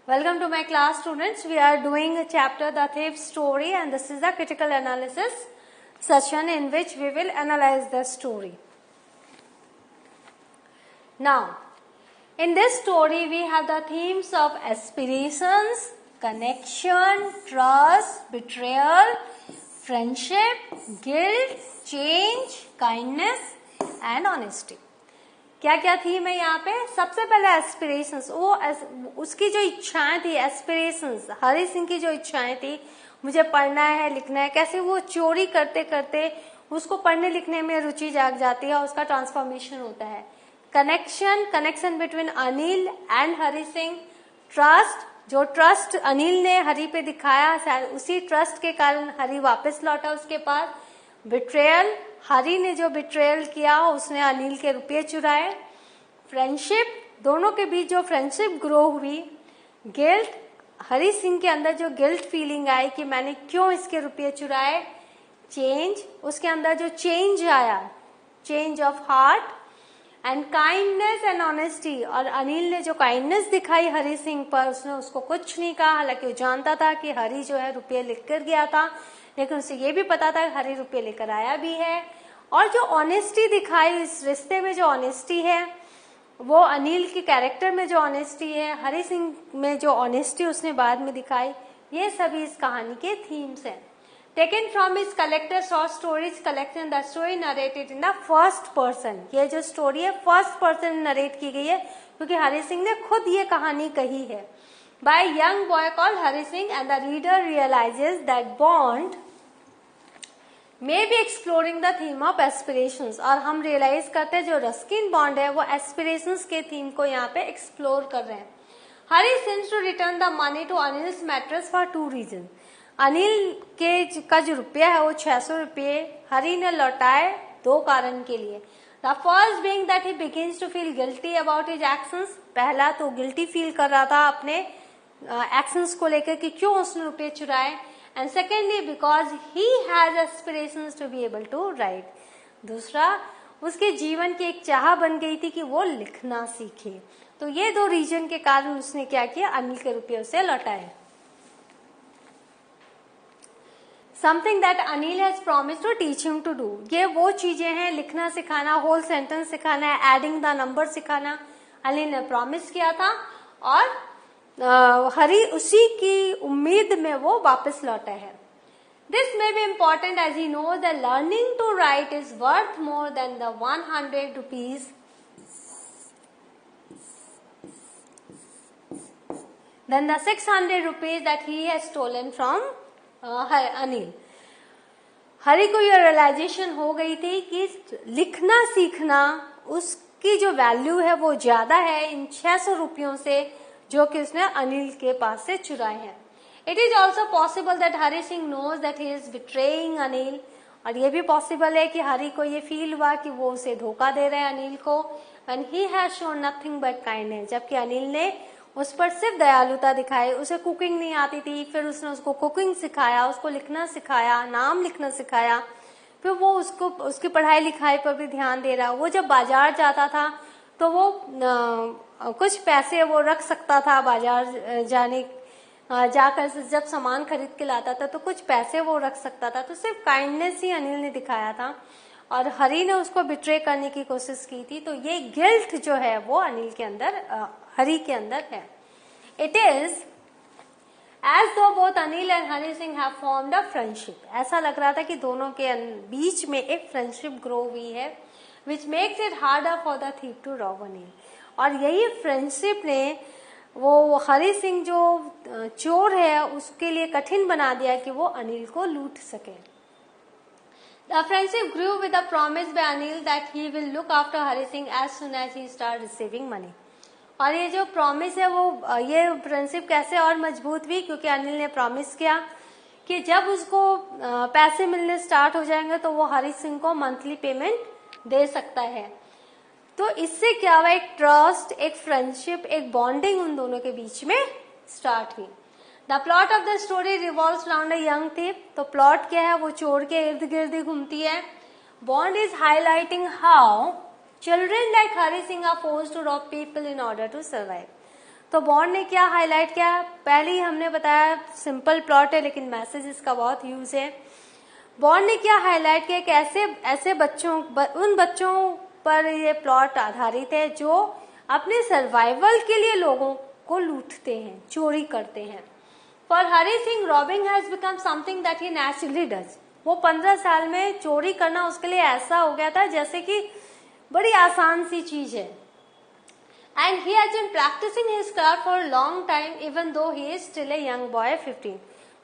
Welcome to my class, students. We are doing a chapter, The Thief Story, and this is the critical analysis session in which we will analyze the story. Now, in this story, we have the themes of aspirations, connection, trust, betrayal, friendship, guilt, change, kindness and honesty. क्या क्या theme है यहाँ पे? सबसे पहले aspirations, उसकी जो इच्छाएं थी, एस्पिरेशंस, हरि सिंह की जो इच्छाएं थी, मुझे पढ़ना है, लिखना है, कैसे वो चोरी करते करते उसको पढ़ने लिखने में रुचि जाग जाती है, उसका ट्रांसफॉर्मेशन होता है. Connection between Anil and Hari Singh. Trust, जो ट्रस्ट अनिल ने हरि पे दिखाया, उसी ट्रस्ट के कारण हरि वापस लौटा उसके पास. बिट्रेयल, हरि ने जो बिट्रेयल किया उसने अनिल के रुपये चुराए. फ्रेंडशिप, दोनों के बीच जो फ्रेंडशिप ग्रो हुई. गिल्ट, हरि सिंह के अंदर जो गिल्ट फीलिंग आई कि मैंने क्यों इसके रुपये चुराए. चेंज, उसके अंदर जो चेंज आया, change of heart. And kindness and honesty, और अनिल ने जो काइंडनेस दिखाई हरि सिंह पर, उसने उसको कुछ नहीं कहा, हालांकि वो जानता था कि हरि जो है रुपये लिख कर गया था, लेकिन उसे ये भी पता था कि हरि रुपये लेकर आया भी है. और जो ऑनेस्टी दिखाई इस रिश्ते में, जो ऑनेस्टी है वो अनिल के कैरेक्टर में जो ऑनेस्टी है, हरि सिंह में जो ऑनेस्टी उसने बाद में दिखाई, ये सभी इस कहानी के थीम्स हैं. Taken from his collector short stories collection, the story narrated in the first person. ये जो स्टोरी है फर्स्ट पर्सन नरेट की गई है, क्योंकि हरि सिंह ने खुद ये कहानी कही है. by a young boy called Hari Singh, and the reader realizes that Bond may be exploring the theme of aspirations. और हम रियलाइज करते हैं जो रस्किन बॉन्ड है वो एस्पिरेशंस के थीम को यहाँ पे एक्सप्लोर कर रहे हैं. Hari since to return the money to Anil's mattress for 2 reason. Anil के का जो रुपया है वो 600 रुपये हरी ने लौटाए 2 कारण के लिए. The first being that he begins to feel guilty about his actions. पहला तो गिल्टी फील कर रहा था अपने एक्शंस को लेकर कि क्यों उसने रुपये चुराए. And secondly because he has aspirations to be able to write. दूसरा, उसके जीवन की एक चाह बन गई थी कि वो लिखना सीखे. तो ये 2 रीजन के कारण उसने क्या किया, अनिल के रुपये उसे लौटाए. Something that Anil has promise to teach him to do. ये वो चीजें हैं, लिखना सिखाना, होल सेंटेंस सिखाना, एडिंग द नंबर सिखाना, अनिल ने प्रॉमिस किया था. और हरि उसी की उम्मीद में वो वापस लौटा है. This may be important as he knows that learning to write is worth more than the 100 rupees than the 600 rupees that he has stolen from Anil. Hari को यह रियलाइजेशन हो गई थी कि लिखना सीखना उसकी जो वैल्यू है वो ज्यादा है इन 600 रुपयों से जो कि उसने अनिल के पास से चुराए हैं. It is also possible that Hari Singh knows that he is betraying Anil. और ये भी पॉसिबल है कि हरि को ये फील हुआ कि वो उसे धोखा दे रहे हैं अनिल को. And he has shown nothing but kindness, जबकि अनिल ने उस पर सिर्फ दयालुता दिखाई. उसे कुकिंग नहीं आती थी, फिर उसने उसको कुकिंग सिखाया, उसको लिखना सिखाया, नाम लिखना सिखाया, फिर वो उसको उसकी पढ़ाई लिखाई पर भी ध्यान दे रहा. वो जब बाजार जाता था तो वो कुछ पैसे वो रख सकता था बाजार जाकर जब सामान खरीद के लाता था तो कुछ पैसे वो रख सकता था. तो सिर्फ काइंडनेस ही अनिल ने दिखाया था और हरि ने उसको बिट्रे करने की कोशिश की थी. तो ये गिल्ट जो है वो अनिल के अंदर, हरि के अंदर है. इट इज एज दो both Anil and Hari Singh have formed a friendship. ऐसा लग रहा था कि दोनों के बीच में एक फ्रेंडशिप ग्रो हुई है, which makes it harder for the thief to rob Anil. और यही फ्रेंडशिप ने वो हरि सिंह जो चोर है उसके लिए कठिन बना दिया कि वो अनिल को लूट सके. The friendship grew with the promise by Anil that he will look after Hari Singh as soon as he start receiving money. और ये जो प्रॉमिस है वो, ये फ्रेंडशिप कैसे और मजबूत हुई, क्योंकि अनिल ने प्रॉमिस किया कि जब उसको पैसे मिलने स्टार्ट हो जाएंगे तो वो हरि सिंह को मंथली पेमेंट दे सकता है. तो इससे क्या हुआ, एक ट्रस्ट, एक फ्रेंडशिप, एक बॉन्डिंग उन दोनों के बीच में स्टार्ट हुई. The plot of the story revolves around a young thief. तो प्लॉट क्या है, वो चोर के इर्द गिर्द ही घूमती है. Bond is highlighting how children like Hari Singh are forced to rob people in order to survive. तो बॉन्ड ने क्या हाईलाइट किया, पहले ही हमने बताया सिंपल प्लॉट है लेकिन मैसेज इसका बहुत यूज है। बॉन्ड ने क्या हाईलाइट किया कि ऐसे उन बच्चों पर ये प्लॉट आधारित है जो अपने सर्वाइवल के लिए लोगों को लूटते हैं, चोरी करते हैं। For Hari Singh robbing has become something that he naturally does. वो 15 साल में चोरी करना उसके लिए ऐसा हो गया था जैसे कि बड़ी आसान सी चीज है। And he has been practising his craft for a long time even though he is still a young boy 15।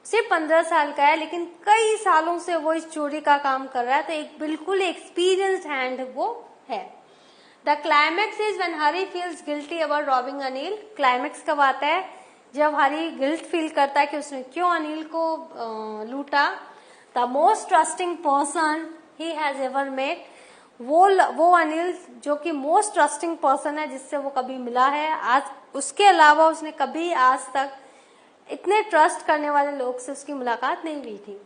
सिर्फ 15 साल का है लेकिन कई सालों से वो इस चोरी का काम कर रहा है, तो एक बिल्कुल एक्सपीरियंस्ड हैंड वो है। The climax is when Hari feels guilty about robbing Anil. Climax कब आता है, जब हरी गिल्ट फील करता है कि उसने क्यों अनिल को लूटा। The most trusting person he has ever met, वो अनिल जो कि मोस्ट ट्रस्टिंग पर्सन है जिससे वो कभी मिला है, आज उसके अलावा उसने कभी आज तक इतने ट्रस्ट करने वाले लोग से उसकी मुलाकात नहीं हुई थी।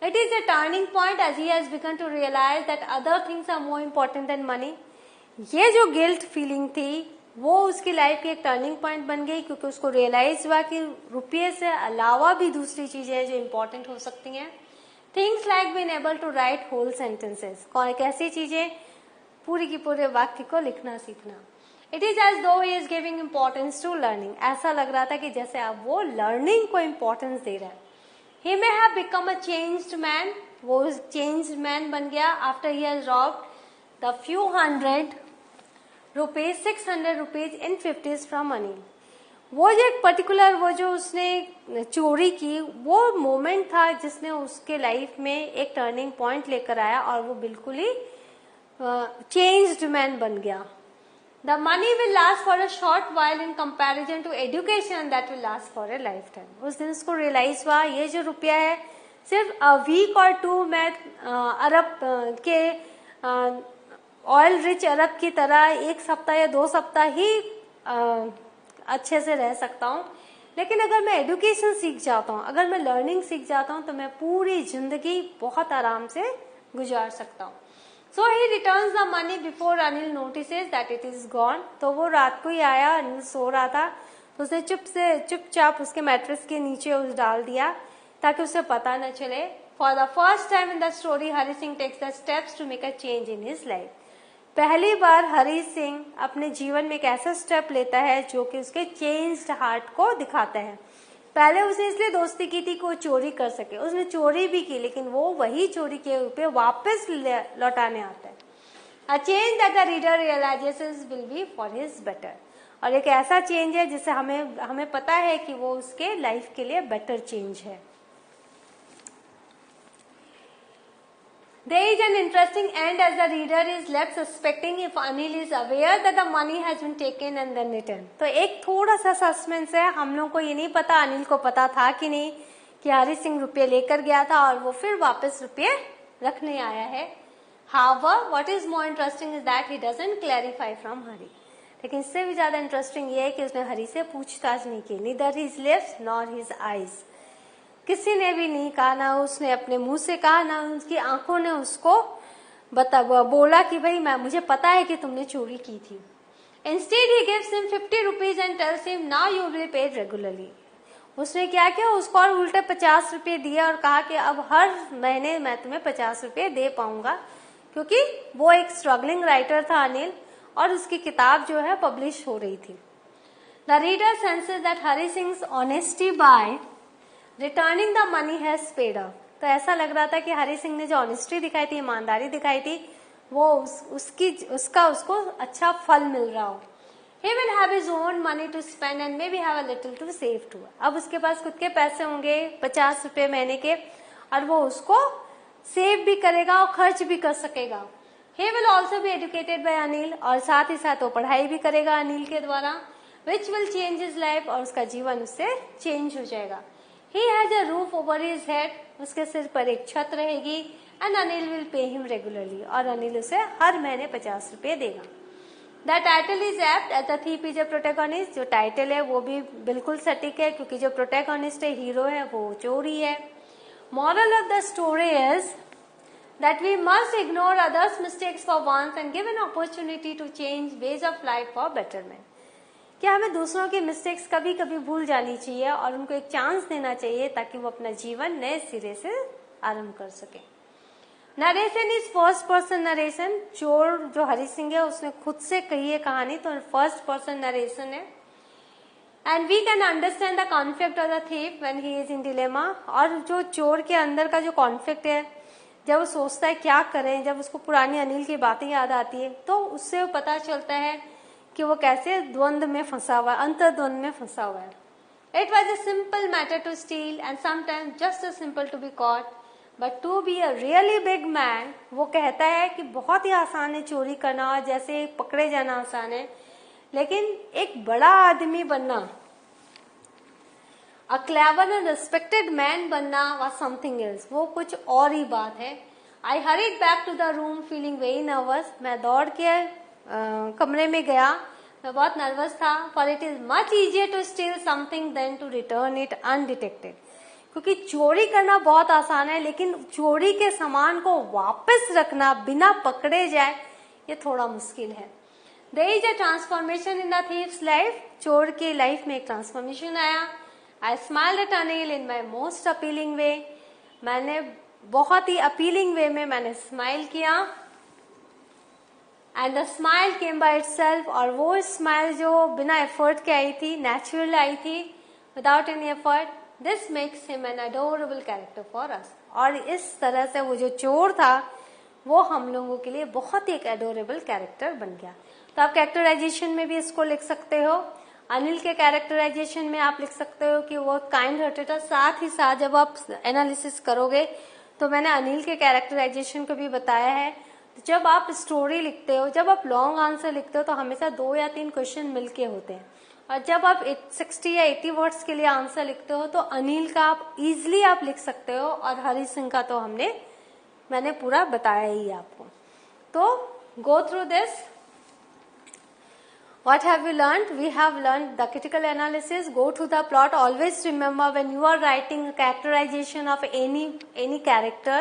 It is a turning point as he has begun to realise that other things are more important than money. ये जो गिल्ट फीलिंग थी वो उसकी लाइफ की एक टर्निंग पॉइंट बन गई, क्योंकि उसको रियलाइज हुआ कि रुपये से अलावा भी दूसरी चीजें हैं जो इम्पोर्टेंट हो सकती हैं। Things like being able to write whole sentences, कैसी चीजें, पूरी की पूरे वाक्य को लिखना सीखना। It is as though he is giving importance to learning, ऐसा लग रहा था कि जैसे अब वो लर्निंग को इम्पोर्टेंस दे रहा है। He may have become a changed man, वो चेंज्ड मैन बन गया after he has robbed the few hundred rupees 600 rupees in 50s from Anil. वो जो एक पर्टिकुलर वो जो उसने चोरी की वो मोमेंट था जिसने उसके लाइफ में एक टर्निंग पॉइंट लेकर आया और वो बिल्कुल ही चेंज्ड मैन बन गया। The money will last for a short while in comparison to education that will last for a life time. उस दिन उसको रियलाइज हुआ ये जो रुपया है सिर्फ वीक और 2 मैं अरब के ऑयल रिच अरब की तरह 1 सप्ताह या 2 सप्ताह ही अच्छे से रह सकता हूँ, लेकिन अगर मैं एजुकेशन सीख जाता हूँ, अगर मैं लर्निंग सीख जाता हूँ तो मैं पूरी जिंदगी बहुत आराम से गुजार सकता हूँ। So he returns the money before Anil notices that it is gone. तो वो रात को ही आया, अनिल सो रहा था तो उसने चुपचाप उसके मैट्रेस के नीचे उस डाल दिया ताकि उसे पता न चले। For the first time in the story Hari Singh takes the steps to make a change in his life. पहली बार हरी सिंह अपने जीवन में एक ऐसा स्टेप लेता है जो कि उसके चेंज्ड हार्ट को दिखाता है। पहले उसने इसलिए दोस्ती की थी कि वो चोरी कर सके, उसने चोरी भी की लेकिन वो वही चोरी के रुपये वापस लौटाने आता है। A change that the reader realises will be for his better, और एक ऐसा चेंज है जिसे हमें पता है कि वो उसके लाइफ के लिए बेटर चेंज है। There is an interesting end as the reader is left suspecting if Anil is aware that the money has been taken and then returned. तो एक थोड़ा सा सस्पेंस है, हम लोग को ये नहीं पता अनिल को पता था कि नहीं कि हरी सिंह रुपये लेकर गया था और वो फिर वापस रुपये रखने आया है। However, what is more interesting is that he doesn't clarify from Hari. लेकिन इससे भी ज्यादा इंटरेस्टिंग ये है कि उसने हरी से पूछताछ नहीं की, neither his lips nor his eyes. किसी ने भी नहीं कहा, ना उसने अपने मुंह से कहा, ना उसकी आंखों ने उसको बोला कि भाई मुझे पता है कि तुमने चोरी की थी। Instead he gives him 50 rupees and tells him now you will pay regularly. उसने क्या किया, उसको और उल्टे 50 रुपये दिए और कहा कि अब हर महीने मैं तुम्हें 50 रुपये दे पाऊंगा, क्योंकि वो एक स्ट्रगलिंग राइटर था अनिल और उसकी किताब जो है पब्लिश हो रही थी। The reader senses that Hari Singh's honesty by returning the money has paid of. तो ऐसा लग रहा था कि हरी सिंह ने जो ऑनेस्टी दिखाई थी, ईमानदारी दिखाई थी, वो उसको अच्छा फल मिल रहा हो। He will have his own money to spend and maybe have a little to save too. अब उसके पास खुद के पैसे होंगे 50 रुपये महीने के और वो उसको सेव भी करेगा और खर्च भी कर सकेगा। He will also be educated by Anil, और साथ ही साथ वो पढ़ाई भी करेगा अनिल के द्वारा, which will change his life, और उसका जीवन उससे चेंज हो जाएगा। He has a roof over his head, उसके सिर पर एक छत रहेगी, and Anil will pay him regularly, और अनिल उसे हर महीने 50 रुपये देगा। The title is apt as the thief is a protagonist. जो टाइटल है वो भी बिल्कुल सटीक है क्योंकि जो प्रोटैगनिस्ट है, हीरो है, वो चोरी है। Moral of the story is that we must ignore others' mistakes for once and give an opportunity to change ways of life for betterment. कि हमें दूसरों की मिस्टेक्स कभी कभी भूल जानी चाहिए और उनको एक चांस देना चाहिए ताकि वो अपना जीवन नए सिरे से आरंभ कर सके। Narration is first person narration. चोर जो हरि सिंह है उसने खुद से कही है कहानी, तो फर्स्ट पर्सन नरेशन है। And we can understand the conflict of the thief when he is in dilemma. और जो चोर के अंदर का जो कॉन्फ्लिक्ट है, जब वो सोचता है क्या करें, जब उसको पुरानी अनिल की बातें याद आती है, तो उससे पता चलता है कि वो कैसे द्वंद में फंसा हुआ है, अंतर्द्वंद में फंसा हुआ है। It was a simple matter to steal and sometimes just a simple to be caught, but to be a really big man, वो कहता है कि बहुत ही आसान है चोरी करना, जैसे पकड़े जाना आसान है, लेकिन एक बड़ा आदमी बनना, a clever and respected man बनना was something else, वो कुछ और ही बात है। I hurried back to the room feeling very nervous, मैं दौड़ के कमरे में गया, मैं बहुत नर्वस था। For it is much easier to steal something than to return it undetected, क्योंकि चोरी करना बहुत आसान है, लेकिन चोरी के सामान को वापस रखना बिना पकड़े जाए ये थोड़ा मुश्किल है। There is a transformation in the thief's life, चोर की लाइफ में एक ट्रांसफॉर्मेशन आया। I smiled at Anil in my most appealing way, मैंने बहुत ही अपीलिंग वे में मैंने स्माइल किया। And the smile came by itself, और वो स्माइल जो बिना एफर्ट के आई थी, नेचुरल आई थी, without any effort. This makes him an adorable character for us, और इस तरह से वो जो चोर था वो हम लोगों के लिए बहुत ही एक एडोरेबल कैरेक्टर बन गया। तो आप कैरेक्टराइजेशन में भी इसको लिख सकते हो। अनिल के कैरेक्टराइजेशन में आप लिख सकते हो कि वो काइंड हार्टेड था। साथ ही साथ जब आप एनालिसिस करोगे तो मैंने अनिल के कैरेक्टराइजेशन को भी बताया है। जब आप स्टोरी लिखते हो, जब आप लॉन्ग आंसर लिखते हो, तो हमेशा 2 या 3 क्वेश्चन मिलके होते हैं, और जब आप 60 या 80 वर्ड्स के लिए आंसर लिखते हो तो अनिल का आप इजिली आप लिख सकते हो, और हरि सिंह का तो मैंने पूरा बताया ही आपको। तो go through this. What have we learned? We have learned the critical analysis. Go to the plot. Always remember, when you are writing a characterization of any character,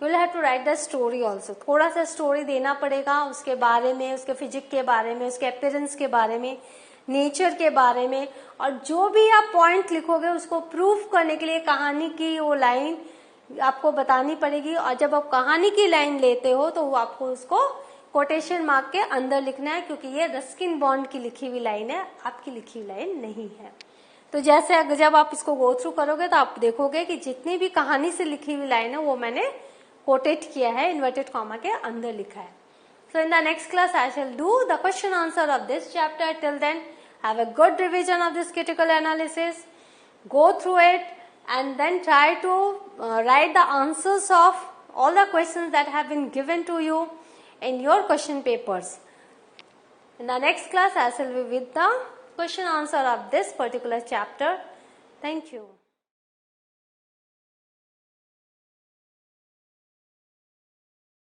you will have to write the story also. थोड़ा सा story देना पड़ेगा उसके बारे में, उसके physique के बारे में, उसके अपीयरेंस के बारे में, नेचर के बारे में, और जो भी आप पॉइंट लिखोगे उसको प्रूफ करने के लिए कहानी की वो लाइन आपको बतानी पड़ेगी। और जब आप कहानी की लाइन लेते हो तो आपको उसको कोटेशन मार्क के अंदर लिखना है, क्योंकि ये रस्किन बॉन्ड की लिखी हुई लाइन है, आपकी लिखी हुई लाइन नहीं है। तो जैसे जब आप इसको गो थ्रू करोगे तो आप देखोगे कि जितनी भी कहानी से लिखी हुई लाइन है वो मैंने कोटेट किया है, इन्वर्टेड कॉमा के अंदर लिखा है। So in the next class I shall do the question answer of this chapter. Till then have a good revision of this critical analysis, go through it and then try to write the answers of all the questions that have been given to you in your question papers. In the next class, I shall be with the question answer of this particular chapter. Thank you.